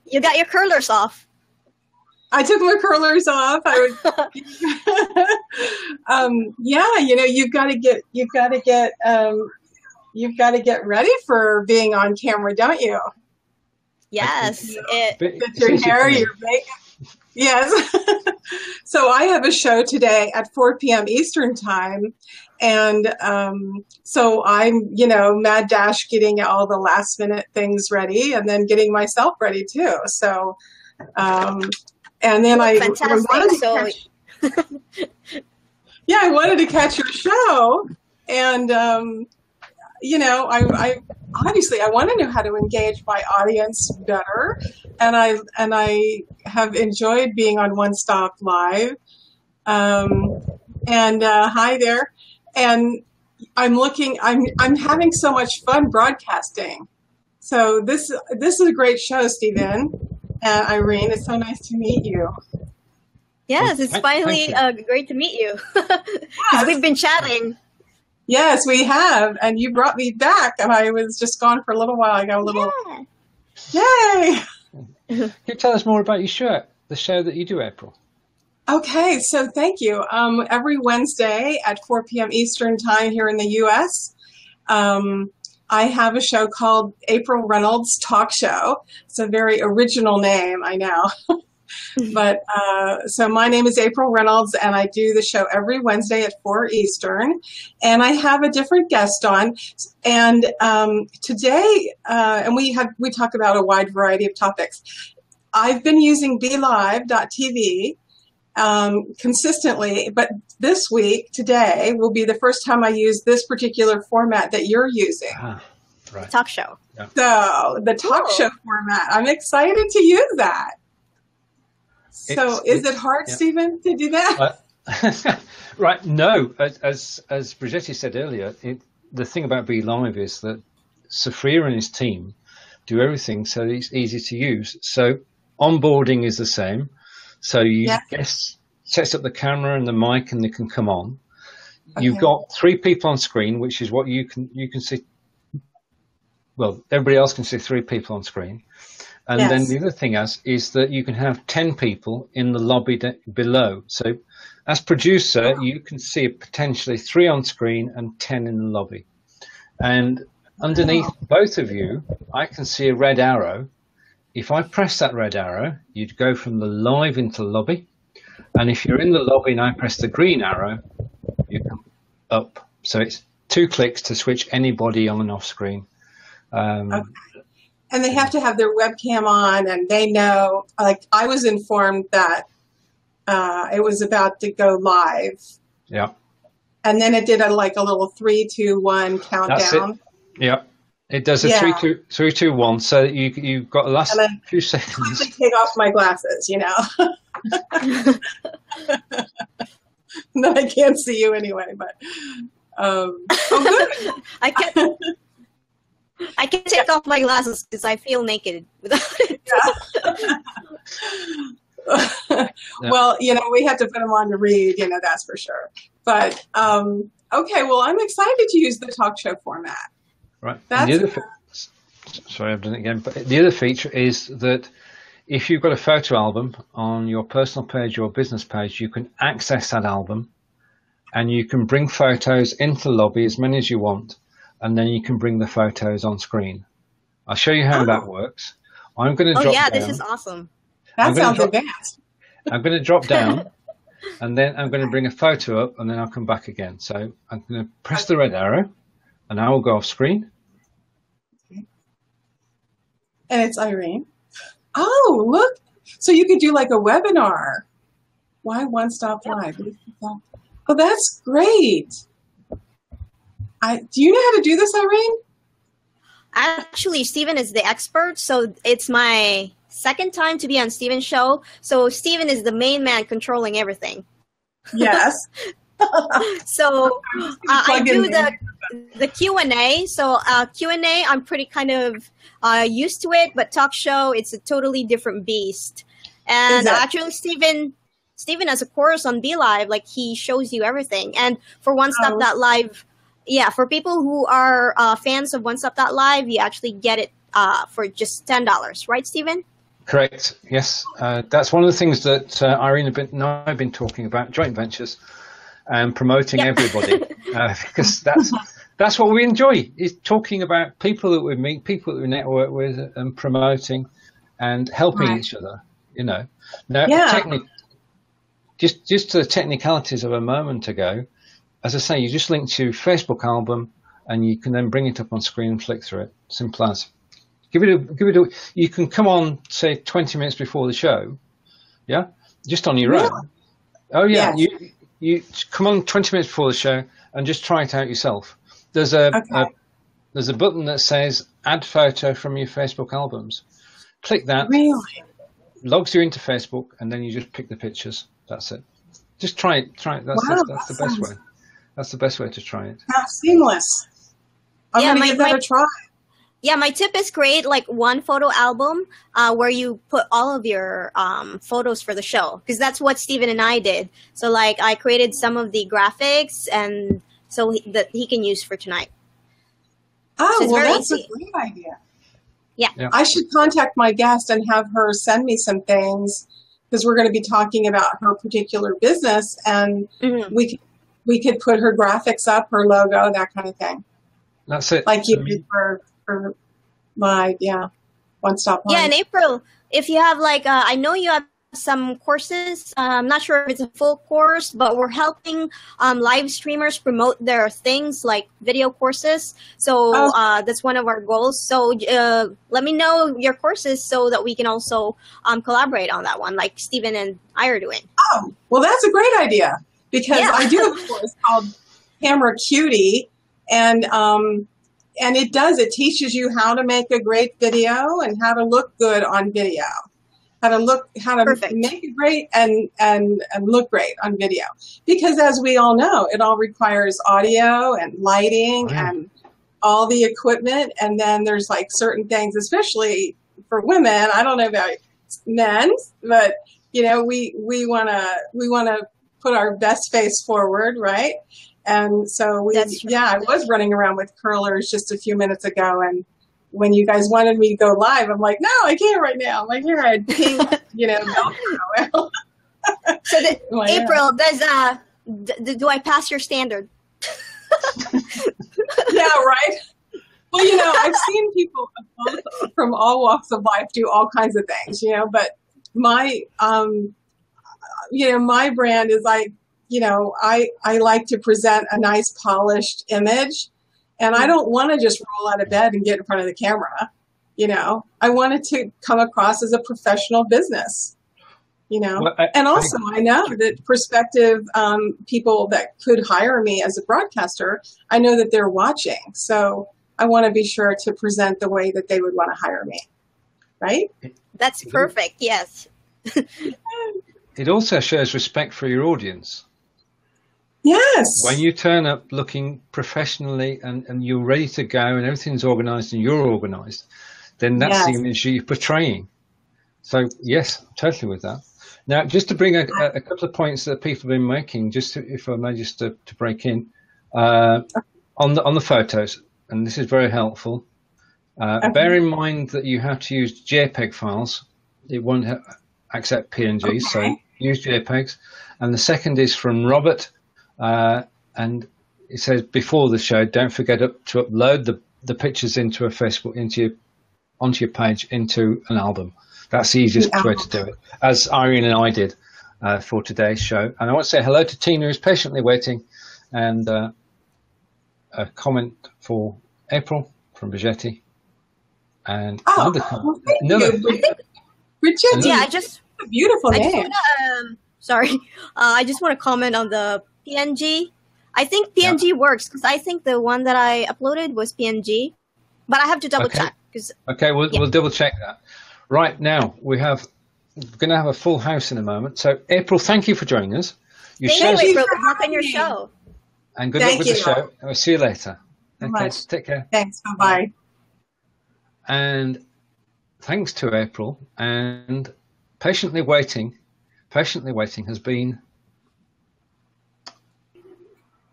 You got your curlers off. I took my curlers off. Yeah, you know, you've got to get ready for being on camera, don't you? Yes. With your hair, your makeup. Yes. So I have a show today at 4 p.m. Eastern time. And so I'm, you know, mad dash getting all the last minute things ready and then getting myself ready too. So, and then I wanted to catch your show. And, you know, I obviously I want to know how to engage my audience better. And I have enjoyed being on OneStop.Live. Hi there. And I'm having so much fun broadcasting. So this is a great show, Stephen and Irene. It's so nice to meet you. Yes, it's finally great to meet you. Because we've been chatting. Yes, we have. And you brought me back. And I was just gone for a little while. I got a little, yay. Can you tell us more about your show, the show that you do, April? Okay, so thank you. Every Wednesday at 4 p.m. Eastern time here in the U.S., I have a show called April Reynolds Talk Show. It's a very original name, I know. But so my name is April Reynolds, and I do the show every Wednesday at 4 Eastern. And I have a different guest on. And today, and we talk about a wide variety of topics. I've been using BeLive.tv consistently, but this week, today, will be the first time I use this particular format that you're using. Right. Talk show. Yeah. So the talk show format, I'm excited to use that. So is it hard, Stephen, to do that? Right. No, as Bridgetti said earlier, the thing about BeLive is that Sophia and his team do everything so it's easy to use. So onboarding is the same. So guest sets up the camera and the mic, and they can come on. Okay. You've got 3 people on screen, which is what you can see. Well, everybody else can see 3 people on screen. And then the other thing is that you can have 10 people in the lobby below. So as producer, you can see potentially 3 on screen and 10 in the lobby. And underneath both of you, I can see a red arrow. If I press that red arrow, you'd go from the live into the lobby. And if you're in the lobby and I press the green arrow, you come up. So it's 2 clicks to switch anybody on and off screen. Okay. And they have to have their webcam on, and they know, like, I was informed that it was about to go live. Yeah. And then it did a little 3, 2, 1 countdown. That's it. Yeah. It does a 3, 2, 1. So you've got the last few seconds. I take off my glasses, you know. Then I can't see you anyway, but good. I can take off my glasses because I feel naked without it. Yeah. Well, you know, we have to put them on to read, you know, that's for sure. But okay, well, I'm excited to use the talk show format. Right. Sorry, I've done it again. But the other feature is that if you've got a photo album on your personal page or business page, you can access that album, and you can bring photos into the lobby, as many as you want, and then you can bring the photos on screen. I'll show you how that works. I'm going to drop down. This is awesome. That sounds advanced. I'm going to drop down, and then I'm going to bring a photo up, and then I'll come back again. So I'm going to press the red arrow, and I will go off screen. Okay. And it's Irene. Oh, look. So you could do like a webinar. Why OneStop.Live? Oh, that's great. Do you know how to do this, Irene? Actually, Steven is the expert, so it's my second time to be on Steven's show. So Steven is the main man controlling everything. Yes. So I do the Q&A. So Q&A, I'm pretty kind of used to it, but talk show, it's a totally different beast. And actually, Steven has a course on BeLive, like he shows you everything. And for OneStop.Live, for people who are fans of OneStop.Live, you actually get it for just $10, right, Steven? Correct. Yes, that's one of the things that Irene and I have been talking about, joint ventures and promoting everybody, because that's what we enjoy, is talking about people that we meet, people that we network with, and promoting and helping each other. You know, now just to the technicalities of a moment ago, as I say, you just link to Facebook album, and you can then bring it up on screen and flick through it. Simple as. Give it a. You can come on, say, 20 minutes before the show, just on your own. Oh yeah, you come on 20 minutes before the show and just try it out yourself. There's a button that says add photo from your Facebook albums. Click that. Really? Logs you into Facebook, and then you just pick the pictures. That's it. Just try it. That's the best way. That's the best way to try it. That's seamless. I'm going to give that a try. Yeah, my tip is create like one photo album where you put all of your photos for the show, because that's what Steven and I did. So like I created some of the graphics and so that he can use for tonight. Oh, so well, that's a great idea. Yeah. I should contact my guest and have her send me some things, because we're going to be talking about her particular business, and we could put her graphics up, her logo, that kind of thing. That's it. Like you did for Live, OneStop.Live. Yeah, in April, if you have like, I know you have some courses. I'm not sure if it's a full course, but we're helping live streamers promote their things like video courses. So that's one of our goals. So let me know your courses so that we can also collaborate on that one, like Steven and I are doing. Oh, well, that's a great idea, because I do have a course called Camera Cutie, and it teaches you how to make a great video and how to look good on video, how to make it great and look great on video. Because as we all know, it all requires audio and lighting and all the equipment. And then there's like certain things, especially for women. I don't know about men, but you know, we want to put our best face forward, right? And so I was running around with curlers just a few minutes ago, and when you guys wanted me to go live, I'm like, no, I can't right now. I'm like, here, I had pink, Velcro. So April, do I pass your standard? Yeah, right. Well, I've seen people from all walks of life do all kinds of things, but my, my brand is like, I like to present a nice polished image, And I don't want to just roll out of bed and get in front of the camera. You know, I want it to come across as a professional business, you know. Well, and also I know that prospective people that could hire me as a broadcaster, I know that they're watching. So I want to be sure to present the way that they would want to hire me. Right? That's perfect. Yes. It also shows respect for your audience. Yes. When you turn up looking professionally and you're ready to go and everything's organized and you're organized, then that's the image you're portraying. So yes, totally with that. Now, just to bring a couple of points that people have been making, just to, if I may, just to break in on the photos, and this is very helpful. Bear in mind that you have to use JPEG files. It won't accept PNGs, so use JPEGs. And the second is from Robert, and it says before the show, don't forget to upload the pictures into a Facebook, onto your page, into an album. That's the easiest way to do it, as Irene and I did for today's show. And I want to say hello to Tina, who's patiently waiting, and a comment for April from Bridgetti. And another comment. Bridgetti. Yeah, I just a beautiful name. I just want to comment on the PNG. I think PNG works because I think the one that I uploaded was PNG, but I have to double check. We'll double check that. Right now, we're going to have a full house in a moment. So, April, thank you for joining us. Thank you, April. Good luck on your show. And good luck with the show. I'll see you later. Okay, take care. Thanks. Bye-bye. And thanks to April, and patiently waiting has been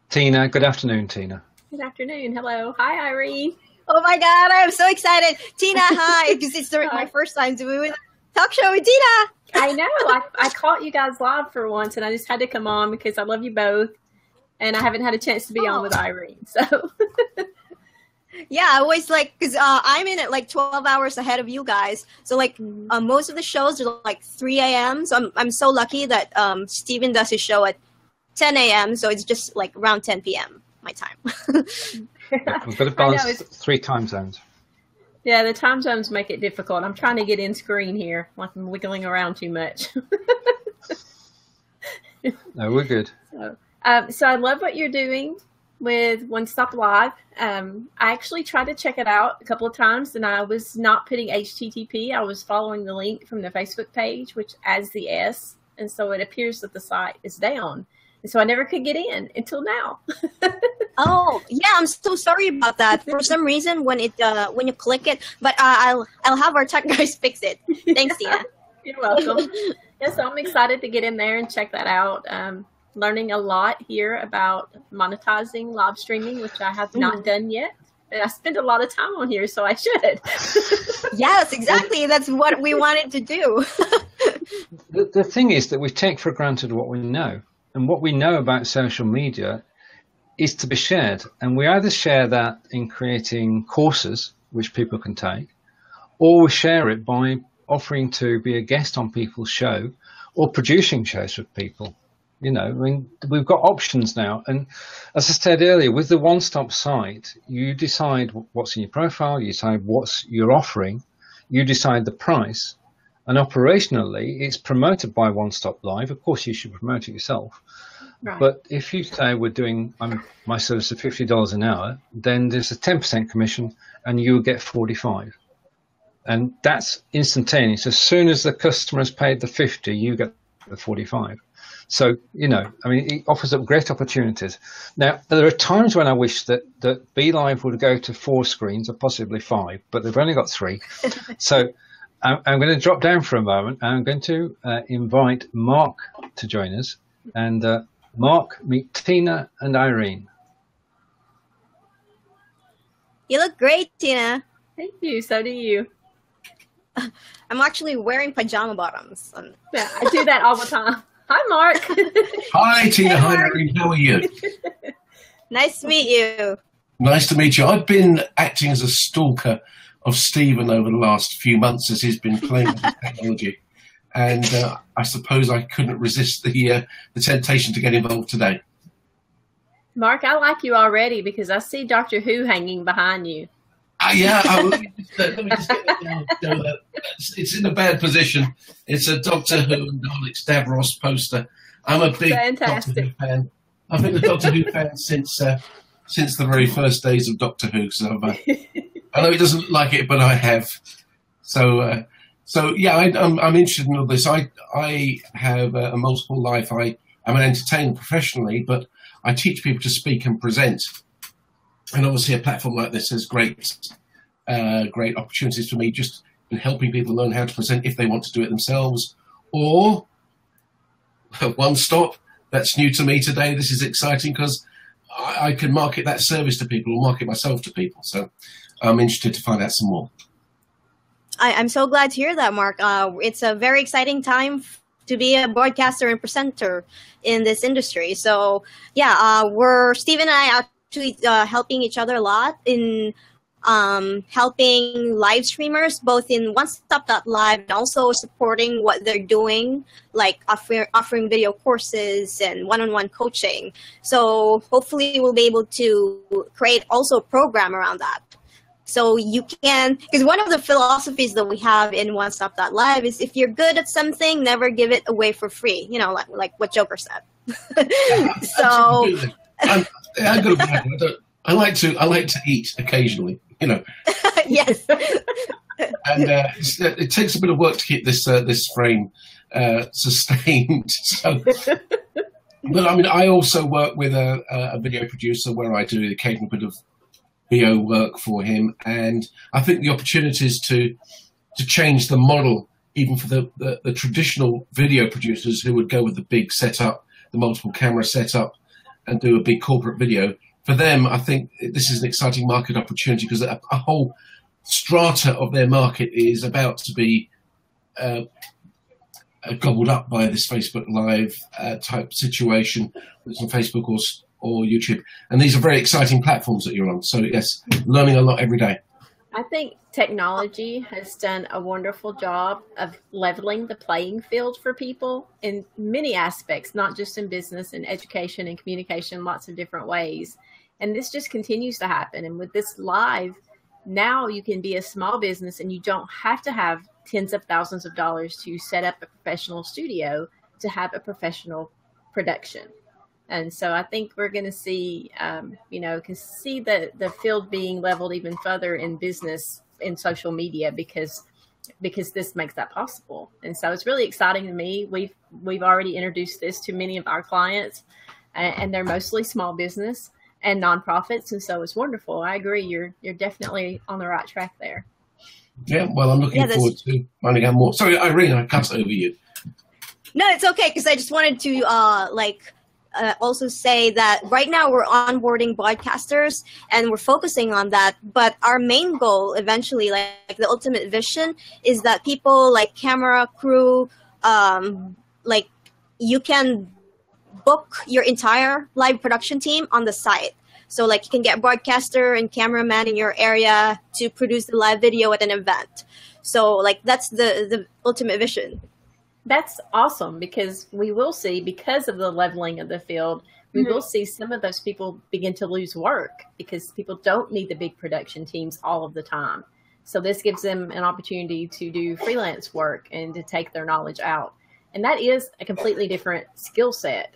Tina. Good afternoon, Tina. Good afternoon. Hello. Hi, Irene. Oh my God, I am so excited. Tina, hi, because it's my first time doing a talk show with Tina. I know. I caught you guys live for once, and I just had to come on because I love you both, and I haven't had a chance to be on with Irene. So, yeah, I always because I'm in it 12 hours ahead of you guys. So most of the shows are 3 a.m. So I'm so lucky that Steven does his show at 10 a.m. So it's just around 10 p.m. my time. We've got to balance 3 time zones. Yeah, the time zones make it difficult. I'm trying to get in screen here, I'm wiggling around too much. No, we're good. So I love what you're doing with OneStop.Live. I actually tried to check it out a couple of times, and I was not putting HTTP. I was following the link from the Facebook page, which adds the S, and so it appears that the site is down. And so I never could get in until now. Oh, yeah, I'm so sorry about that. For some reason, when you click it, but I'll have our tech guys fix it. Thanks, Tina. You're welcome. Yeah, so I'm excited to get in there and check that out. Learning a lot here about monetizing live streaming, which I have not done yet. And I spend a lot of time on here, so I should. Yes, exactly. That's what we wanted to do. The thing is that we take for granted what we know. And what we know about social media is to be shared. And we either share that in creating courses, which people can take, or we share it by offering to be a guest on people's show or producing shows with people. You know, I mean, we've got options now. And as I said earlier, with the one-stop site, you decide what's in your profile, you decide what's you're offering, you decide the price. And operationally, it's promoted by OneStop.Live. Of course, you should promote it yourself. Right. But if you say we're doing my service at $50 an hour, then there's a 10% commission, and you'll get 45. And that's instantaneous. As soon as the customer has paid the 50, you get the 45. So, you know, I mean, it offers up great opportunities. Now, there are times when I wish that BeLive would go to 4 screens or possibly 5, but they've only got 3. So I'm going to drop down for a moment. I'm going to invite Marc to join us. And Marc, meet Tina and Irene. You look great, Tina. Thank you. So do you. I'm actually wearing pajama bottoms. Yeah, I do that all the time. Hi, Marc. Hi, Tina. Hi, Irene. How are you? Nice to meet you. Nice to meet you. I've been acting as a stalker of Stephen over the last few months as he's been playing with the technology. And I suppose I couldn't resist the temptation to get involved today. Marc, I like you already because I see Doctor Who hanging behind you. Yeah, let me just get it down. It's in a bad position. It's a Doctor Who and Alex Davros poster. I'm a big Doctor Who fan. I've been a Doctor Who fan since the very first days of Doctor Who. So I know he doesn't like it, but I have. So yeah, I'm interested in all this. I have a multiple life. I'm an entertainer professionally, but I teach people to speak and present. And obviously a platform like this has great opportunities for me just in helping people learn how to present if they want to do it themselves. Or One Stop, that's new to me today. This is exciting because I can market that service to people or market myself to people. So I'm interested to find out some more. I'm so glad to hear that, Marc. It's a very exciting time to be a broadcaster and presenter in this industry. So yeah, Steve and I actually helping each other a lot in helping live streamers, both in OneStop.Live and also supporting what they're doing, like offering video courses and one-on-one coaching. So hopefully we'll be able to create also a program around that. So you can, because one of the philosophies that we have in OneStop.Live is if you're good at something, never give it away for free. You know, like what Joker said. So I'm good at that. I like to eat occasionally. You know. Yes. And it takes a bit of work to keep this frame sustained. So, but I mean, I also work with a video producer where I do the occasional bit of VO work for him, and I think the opportunities to change the model, even for the traditional video producers who would go with the big setup, the multiple camera setup, and do a big corporate video. For them, I think this is an exciting market opportunity because a whole strata of their market is about to be gobbled up by this Facebook Live type situation, that's on Facebook or YouTube. And these are very exciting platforms that you're on. So yes, learning a lot every day. I think technology has done a wonderful job of leveling the playing field for people in many aspects, not just in business and education and communication, lots of different ways. And this just continues to happen. And with this live, now you can be a small business and you don't have to have tens of thousands of dollars to set up a professional studio to have a professional production. And so I think we're going to see, can see the field being leveled even further in business, in social media, because this makes that possible. And so it's really exciting to me. We've already introduced this to many of our clients, and they're mostly small business and nonprofits. And so it's wonderful. I agree. You're definitely on the right track there. Yeah. Well, I'm looking forward to finding out more. Sorry, Irene, I cut over you. No, it's okay. Because I just wanted to also say that right now we're onboarding broadcasters and we're focusing on that. But our main goal eventually, like the ultimate vision, is that people like camera crew, you can book your entire live production team on the site. So like you can get broadcaster and cameraman in your area to produce the live video at an event. So like that's the ultimate vision. That's awesome, because we will see, because of the leveling of the field, we will see some of those people begin to lose work because people don't need the big production teams all of the time. So this gives them an opportunity to do freelance work and to take their knowledge out. And that is a completely different skill set.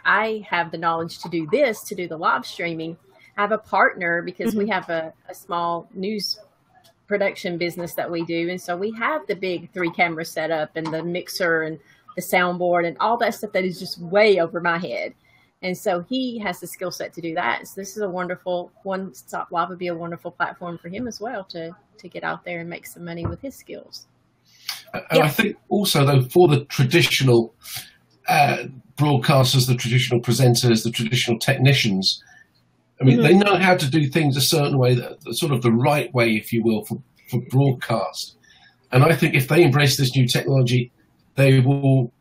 I have the knowledge to do this, to do the live streaming. I have a partner because we have a small news production business that we do. And so we have the big 3-camera setup and the mixer and the soundboard and all that stuff that is just way over my head. And so he has the skill set to do that. So this is a wonderful, OneStop.Live would be a wonderful platform for him as well to get out there and make some money with his skills. And I think also, though, for the traditional broadcasters, the traditional presenters, the traditional technicians, I mean, they know how to do things a certain way, sort of the right way, if you will, for broadcast. And I think if they embrace this new technology, they will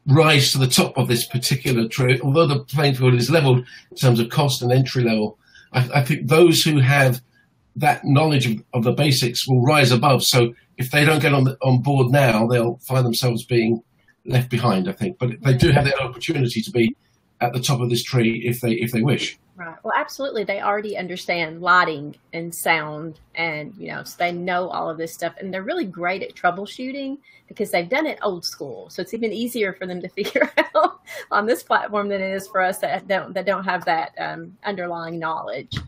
rise to the top of this particular trade. Although the playing field is leveled in terms of cost and entry level, I think those who have that knowledge of the basics will rise above. So if they don't get on board now, they'll find themselves being left behind, I think. But they do have the opportunity to be at the top of this tree if they wish. Right. Well, absolutely. They already understand lighting and sound, and so they know all of this stuff, and they're really great at troubleshooting because they've done it old school. So it's even easier for them to figure out on this platform than it is for us that don't have that underlying knowledge.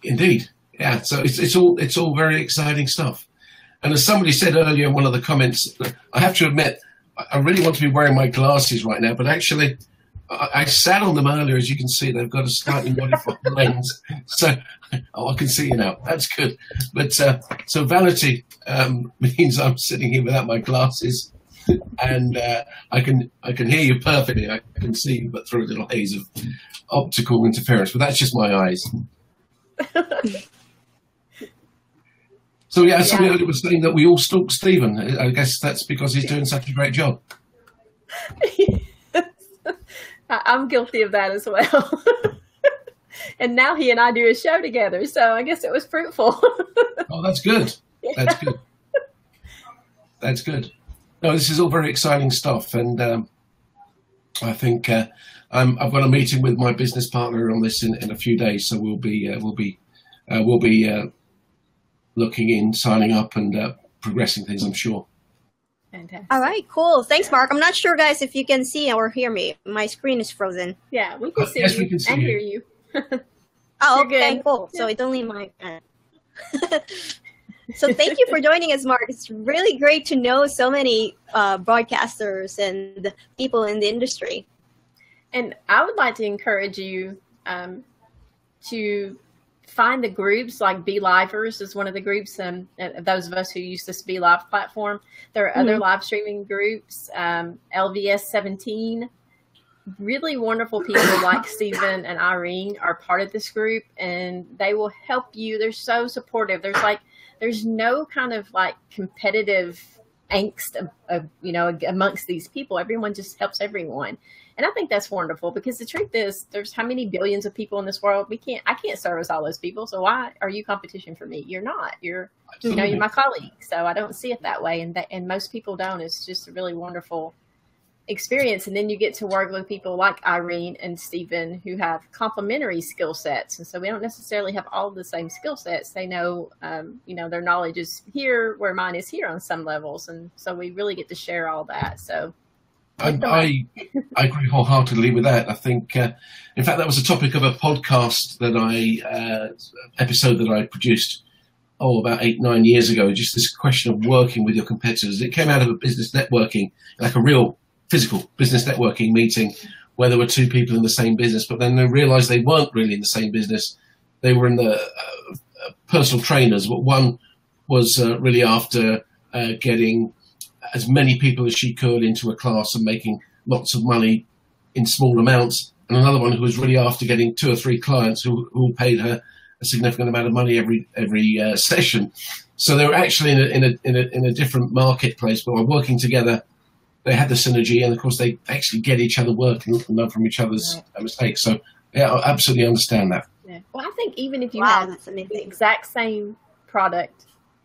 Indeed, yeah. So it's all very exciting stuff. And as somebody said earlier in one of the comments, I have to admit, I really want to be wearing my glasses right now, but actually, I sat on them earlier. As you can see, they've got a slightly modified lens. So, I can see you now. That's good. But so vanity means I'm sitting here without my glasses, and I can hear you perfectly. I can see you, but through a little haze of optical interference. But that's just my eyes. So yeah, somebody earlier was saying that we all stalk Stephen. I guess that's because he's doing such a great job. I'm guilty of that as well. And now he and I do a show together, so I guess it was fruitful. Oh, that's good. That's good. That's good. No, this is all very exciting stuff, and I think I've got a meeting with my business partner on this in a few days, so we'll be looking in, signing up, and progressing things, I'm sure. Fantastic. All right, cool. Thanks, Marc. I'm not sure, guys, if you can see or hear me. My screen is frozen. Yeah, we can see yes, you we can see and you. hear you. Oh, You're okay, good. cool. Yeah. So it's only my So thank you for joining us, Marc. It's really great to know so many broadcasters and people in the industry. And I would like to encourage you to find the groups, like Be Livers is one of the groups, those of us who use this Be Live platform. There are other live streaming groups, LVS 17. Really wonderful people like Stephen and Irene are part of this group, and they will help you. They're so supportive. There's no kind of like competitive angst amongst these people. Everyone just helps everyone. And I think that's wonderful, because the truth is, there's how many billions of people in this world? I can't service all those people. So why are you competition for me? You're not. You're my colleague. So I don't see it that way. And most people don't. It's just a really wonderful experience. And then you get to work with people like Irene and Stephen who have complementary skill sets. And so we don't necessarily have all the same skill sets. They know, their knowledge is here where mine is here on some levels. And so we really get to share all that. So I agree wholeheartedly with that. I think, in fact, that was the topic of a podcast episode that I produced, about 8-9 years ago. Just this question of working with your competitors. It came out of a business networking, like a real physical business networking meeting, where there were two people in the same business, but then they realized they weren't really in the same business. They were in the personal trainers, but one was really after getting as many people as she could into a class and making lots of money in small amounts, and another one who was really after getting 2 or 3 clients who paid her a significant amount of money every session. So they were actually in a different marketplace, but by working together, they had the synergy, and of course they actually get each other work and learn from each other's mistakes. So yeah, I absolutely understand that. Yeah. Well, I think even if you have the exact same product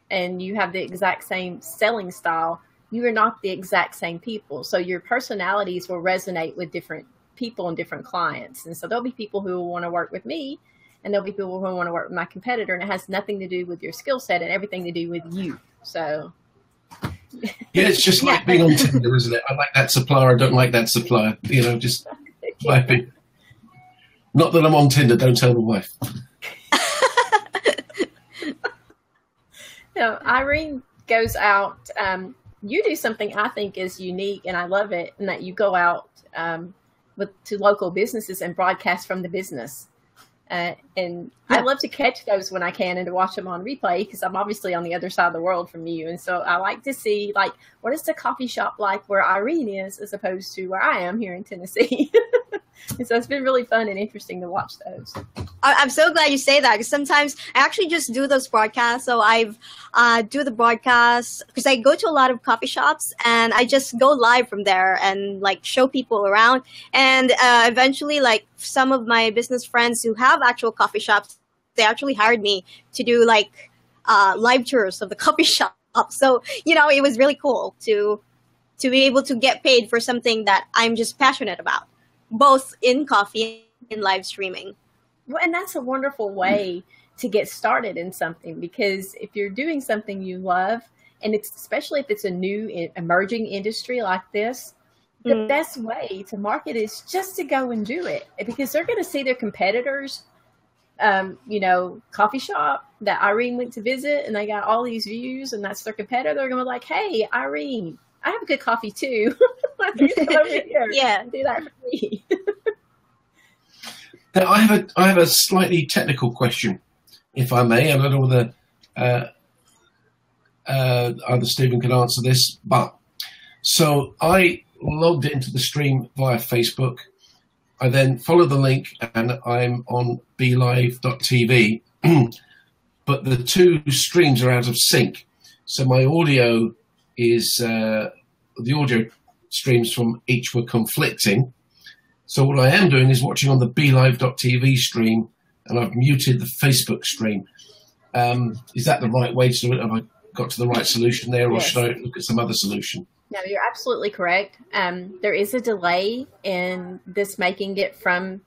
and you have the exact same selling style, you are not the exact same people. So your personalities will resonate with different people and different clients. And so there'll be people who will want to work with me, and there'll be people who want to work with my competitor, and it has nothing to do with your skill set and everything to do with you. So yeah, it's just like being on Tinder, isn't it? I like that supplier, I don't like that supplier. Just like it. Not that I'm on Tinder, don't tell the wife. Irene goes out. You do something I think is unique, and I love it, and that you go out to local businesses and broadcast from the business. And I love to catch those when I can and to watch them on replay, because I'm obviously on the other side of the world from you. And so I like to see, like, what is the coffee shop like where Irene is as opposed to where I am here in Tennessee. And so it's been really fun and interesting to watch those. I'm so glad you say that, because sometimes I actually just do those broadcasts. So I've do the broadcasts because I go to a lot of coffee shops, and I just go live from there and like show people around. And eventually, like, some of my business friends who have actual coffee shops, they actually hired me to do like live tours of the coffee shop. So, it was really cool to be able to get paid for something that I'm just passionate about. both in coffee and live streaming. Well, and that's a wonderful way to get started in something, because if you're doing something you love, and it's especially if it's a new emerging industry like this, the best way to market is just to go and do it, because they're going to see their competitors, coffee shop that Irene went to visit, and they got all these views, and that's their competitor. They're going to be like, hey, Irene, I have a good coffee too. Let me come over here. Yeah, do that for me. Now, I have a slightly technical question, if I may. I don't know whether either Stephen can answer this, but so I logged into the stream via Facebook. I then followed the link, and I'm on BeLive.tv, but the two streams are out of sync. So my audio is the audio streams from each were conflicting. So what I am doing is watching on the BeLive.tv stream, and I've muted the Facebook stream. Is that the right way to do it? Have I got to the right solution there, or should I look at some other solution? No, you're absolutely correct. There is a delay in this making it from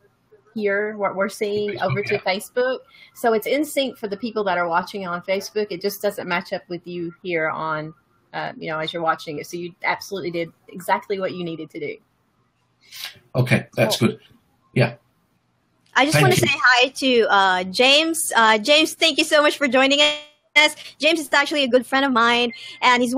here, what we're seeing, over to Facebook. So it's in sync for the people that are watching on Facebook. It just doesn't match up with you here on, as you're watching it. So you absolutely did exactly what you needed to do. Okay, that's good. Yeah. I just want to say hi to James. James, thank you so much for joining us. James is actually a good friend of mine, and he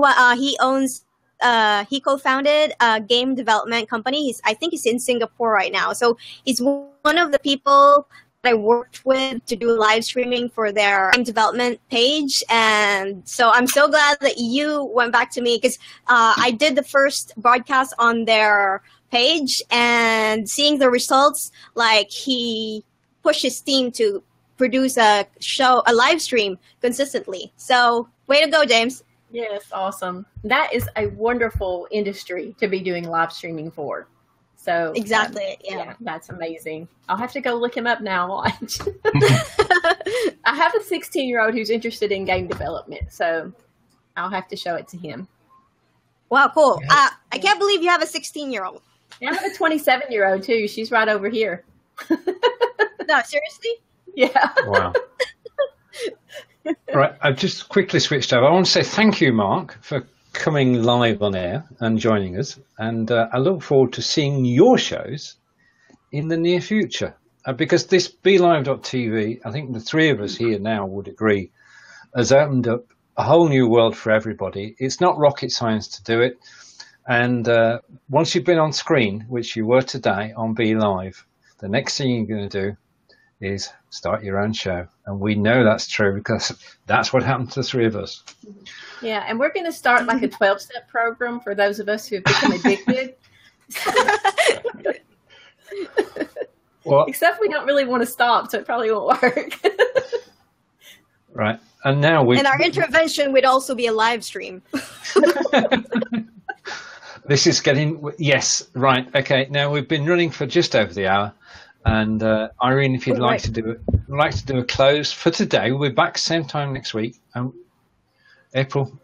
co-founded a game development company. I think he's in Singapore right now. So he's one of the people that I worked with to do live streaming for their game development page. And so I'm so glad that you went back to me, because I did the first broadcast on their page, and seeing the results, like he pushed his team to produce a live stream consistently. So way to go, James. Yes, awesome. That is a wonderful industry to be doing live streaming for. So exactly, yeah, that's amazing. I'll have to go look him up now. Watch. I have a 16-year-old who's interested in game development, so I'll have to show it to him. Wow, cool. I can't believe you have a 16-year-old. I have a 27-year-old too. She's right over here. No, seriously? Yeah. Wow. Right, I've just quickly switched over. I want to say thank you, Marc, for coming live on air and joining us. And I look forward to seeing your shows in the near future. Because this BeLive.tv, I think the three of us here now would agree, has opened up a whole new world for everybody. It's not rocket science to do it. And once you've been on screen, which you were today on BeLive, the next thing you're going to do is start your own show. And we know that's true, because that's what happened to the three of us. Yeah, and we're going to start like a 12-step program for those of us who have become addicted. Well, except we don't really want to stop, so it probably won't work. Right. And now and our intervention would also be a live stream. This is getting, yes, right. Okay. Now we've been running for just over the hour. And Irene, if you'd like to do a close for today, we're back same time next week. April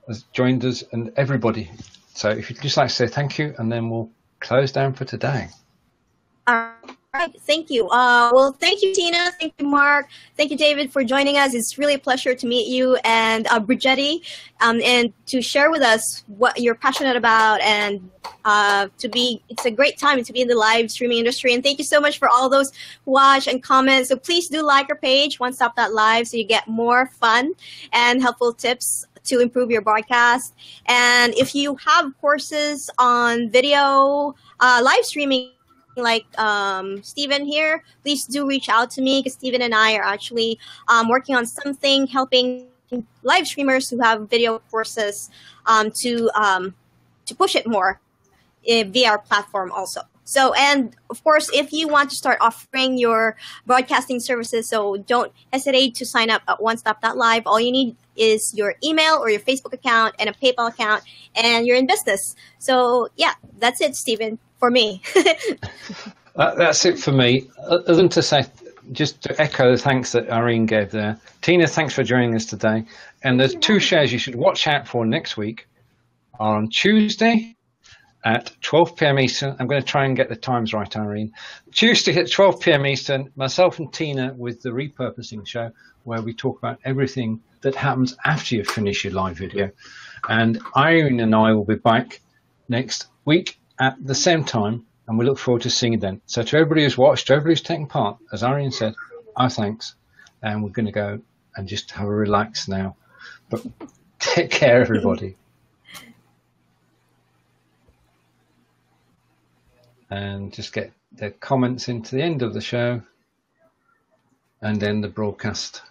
has joined us, and everybody. So if you'd just like to say thank you, and then we'll close down for today. All right, thank you. Well, thank you, Tina. Thank you, Marc. Thank you, David, for joining us. It's really a pleasure to meet you, and Bridgetti, and to share with us what you're passionate about, and it's a great time to be in the live streaming industry. And thank you so much for all those who watch and comment. So please do like our page, OneStop.Live, so you get more fun and helpful tips to improve your broadcast. And if you have courses on video live streaming, like Stephen here, please do reach out to me, because Stephen and I are actually working on something helping live streamers who have video courses to push it more via our platform also. So, and of course, if you want to start offering your broadcasting services, so don't hesitate to sign up at OneStop.Live. All you need is your email or your Facebook account and a PayPal account, and you're in business. So yeah, that's it, Stephen, for me. That's it for me. Other than to say, just to echo the thanks that Irene gave there. Tina, thanks for joining us today. And there's two shows you should watch out for next week are on Tuesday at 12 p.m. Eastern. I'm going to try and get the times right, Irene. Tuesday at 12 p.m. Eastern, myself and Tina with the repurposing show, where we talk about everything that happens after you finish your live video. And Irene and I will be back next week at the same time, and we look forward to seeing you then. So to everybody who's watched, to everybody who's taken part, as Irene said, our thanks. And we're going to go and just have a relax now. But take care, everybody. And just get the comments into the end of the show and then the broadcast.